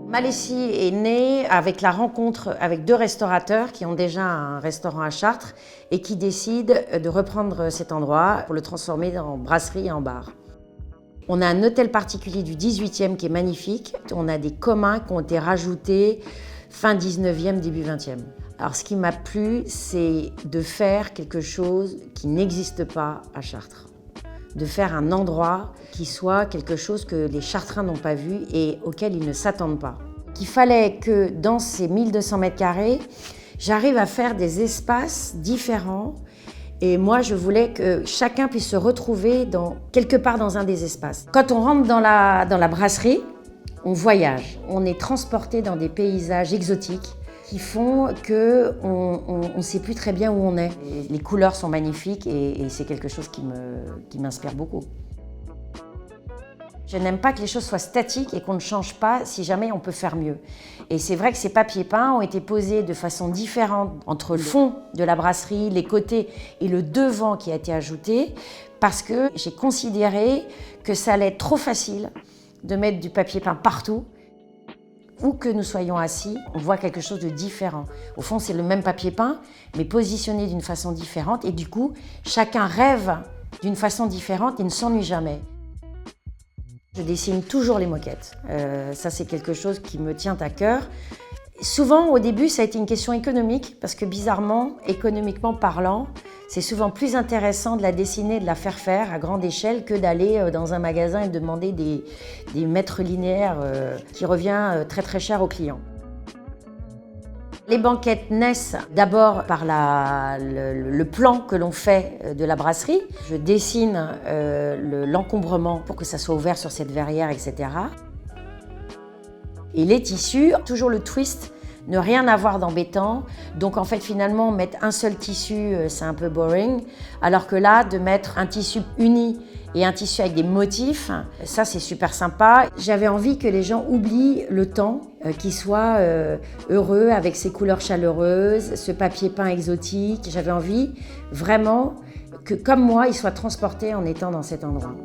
Malaisie est née avec la rencontre avec deux restaurateurs qui ont déjà un restaurant à Chartres et qui décident de reprendre cet endroit pour le transformer en brasserie et en bar. On a un hôtel particulier du 18e qui est magnifique. On a des communs qui ont été rajoutés fin 19e, début 20e. Alors ce qui m'a plu, c'est de faire quelque chose qui n'existe pas à Chartres. De faire un endroit qui soit quelque chose que les Chartrains n'ont pas vu et auquel ils ne s'attendent pas. Il fallait que dans ces 1200 mètres carrés, j'arrive à faire des espaces différents. Et moi, je voulais que chacun puisse se retrouver quelque part dans un des espaces. Quand on rentre dans la brasserie, on voyage. On est transporté dans des paysages exotiques qui font qu'on ne sait plus très bien où on est. Les couleurs sont magnifiques et c'est quelque chose qui m'inspire beaucoup. Je n'aime pas que les choses soient statiques et qu'on ne change pas si jamais on peut faire mieux. Et c'est vrai que ces papiers peints ont été posés de façon différente entre le fond de la brasserie, les côtés et le devant qui a été ajouté parce que j'ai considéré que ça allait être trop facile de mettre du papier peint partout. Où que nous soyons assis, on voit quelque chose de différent. Au fond, c'est le même papier peint, mais positionné d'une façon différente. Et du coup, chacun rêve d'une façon différente et ne s'ennuie jamais. Je dessine toujours les moquettes. Ça, c'est quelque chose qui me tient à cœur. Souvent, au début, ça a été une question économique, parce que bizarrement, économiquement parlant, c'est souvent plus intéressant de la dessiner, de la faire à grande échelle que d'aller dans un magasin et de demander des mètres linéaires qui revient très très cher aux clients. Les banquettes naissent d'abord par le plan que l'on fait de la brasserie. Je dessine l'encombrement pour que ça soit ouvert sur cette verrière, etc. Et les tissus, toujours le twist, ne rien avoir d'embêtant. Donc en fait, finalement, mettre un seul tissu, c'est un peu boring. Alors que là, de mettre un tissu uni et un tissu avec des motifs, ça c'est super sympa. J'avais envie que les gens oublient le temps, qu'ils soient heureux avec ces couleurs chaleureuses, ce papier peint exotique. J'avais envie vraiment que, comme moi, ils soient transportés en étant dans cet endroit.